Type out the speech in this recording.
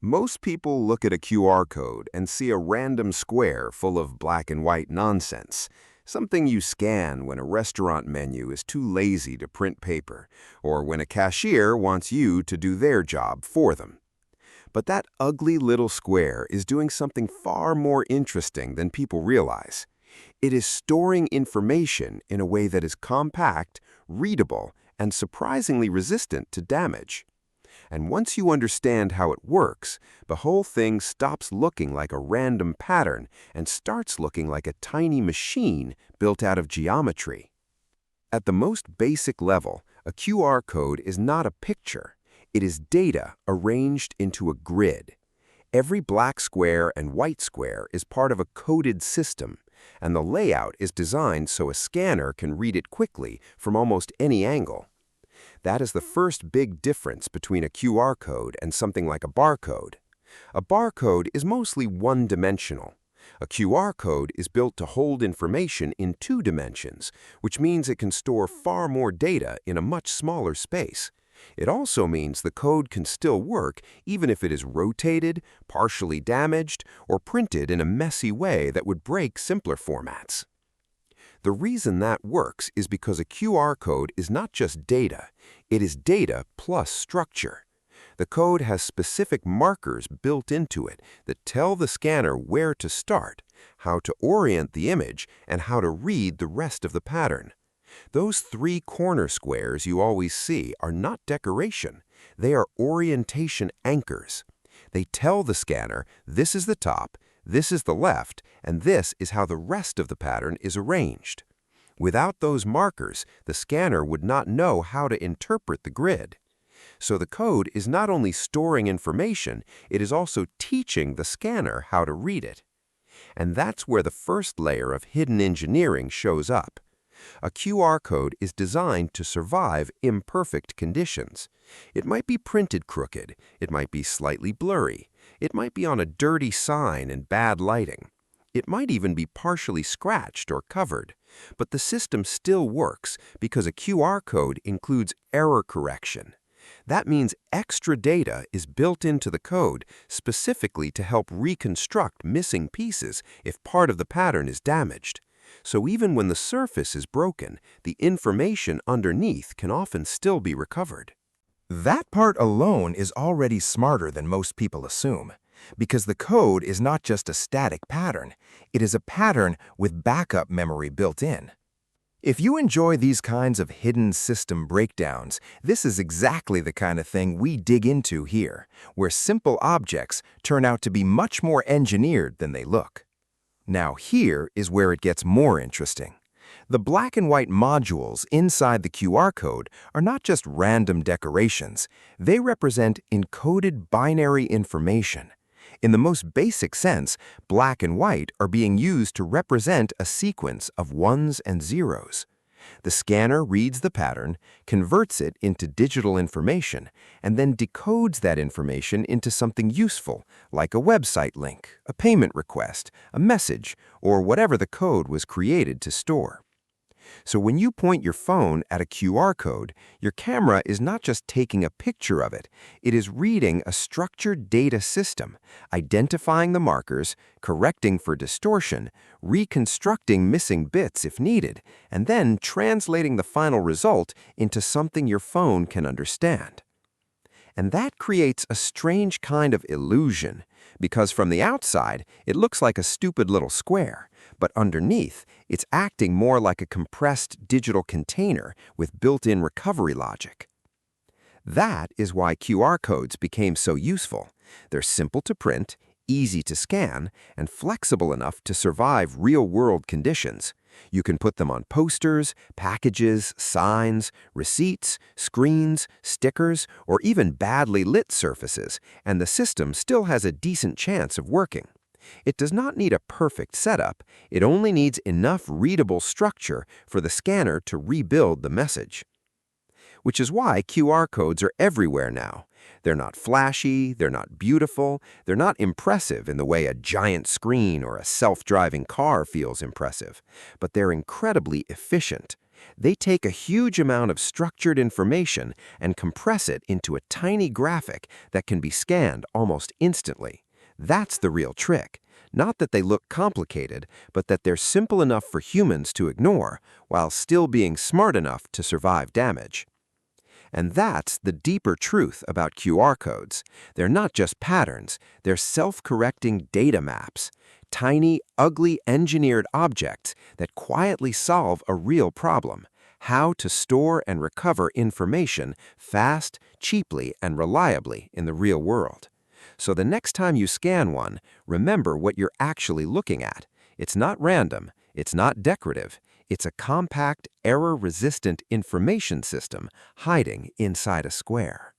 Most people look at a QR code and see a random square full of black and white nonsense, something you scan when a restaurant menu is too lazy to print paper, or when a cashier wants you to do their job for them. But that ugly little square is doing something far more interesting than people realize. It is storing information in a way that is compact, readable, and surprisingly resistant to damage. And once you understand how it works, the whole thing stops looking like a random pattern and starts looking like a tiny machine built out of geometry. At the most basic level, a QR code is not a picture. It is data arranged into a grid. Every black square and white square is part of a coded system, and the layout is designed so a scanner can read it quickly from almost any angle. That is the first big difference between a QR code and something like a barcode. A barcode is mostly one-dimensional. A QR code is built to hold information in two dimensions, which means it can store far more data in a much smaller space. It also means the code can still work even if it is rotated, partially damaged, or printed in a messy way that would break simpler formats. The reason that works is because a QR code is not just data, it is data plus structure. The code has specific markers built into it that tell the scanner where to start, how to orient the image, and how to read the rest of the pattern. Those three corner squares you always see are not decoration, they are orientation anchors. They tell the scanner this is the top, this is the left, and this is how the rest of the pattern is arranged. Without those markers, the scanner would not know how to interpret the grid. So the code is not only storing information, it is also teaching the scanner how to read it. And that's where the first layer of hidden engineering shows up. A QR code is designed to survive imperfect conditions. It might be printed crooked, it might be slightly blurry, it might be on a dirty sign and bad lighting. It might even be partially scratched or covered. But the system still works because a QR code includes error correction. That means extra data is built into the code specifically to help reconstruct missing pieces if part of the pattern is damaged. So even when the surface is broken, the information underneath can often still be recovered. That part alone is already smarter than most people assume, because the code is not just a static pattern, it is a pattern with backup memory built in. If you enjoy these kinds of hidden system breakdowns, this is exactly the kind of thing we dig into here, where simple objects turn out to be much more engineered than they look. Now here is where it gets more interesting. The black and white modules inside the QR code are not just random decorations. They represent encoded binary information. In the most basic sense, black and white are being used to represent a sequence of ones and zeros. The scanner reads the pattern, converts it into digital information, and then decodes that information into something useful, like a website link, a payment request, a message, or whatever the code was created to store. So when you point your phone at a QR code, your camera is not just taking a picture of it, it is reading a structured data system, identifying the markers, correcting for distortion, reconstructing missing bits if needed, and then translating the final result into something your phone can understand. And that creates a strange kind of illusion, because from the outside, it looks like a stupid little square, but underneath, it's acting more like a compressed digital container with built-in recovery logic. That is why QR codes became so useful. They're simple to print, easy to scan, and flexible enough to survive real-world conditions. You can put them on posters, packages, signs, receipts, screens, stickers, or even badly lit surfaces, and the system still has a decent chance of working. It does not need a perfect setup, it only needs enough readable structure for the scanner to rebuild the message. Which is why QR codes are everywhere now. They're not flashy, they're not beautiful, they're not impressive in the way a giant screen or a self-driving car feels impressive, but they're incredibly efficient. They take a huge amount of structured information and compress it into a tiny graphic that can be scanned almost instantly. That's the real trick. Not that they look complicated, but that they're simple enough for humans to ignore, while still being smart enough to survive damage. And that's the deeper truth about QR codes. They're not just patterns, they're self-correcting data maps. Tiny, ugly engineered objects that quietly solve a real problem: how to store and recover information fast, cheaply, and reliably in the real world. So the next time you scan one, remember what you're actually looking at. It's not random, it's not decorative, it's a compact, error-resistant information system hiding inside a square.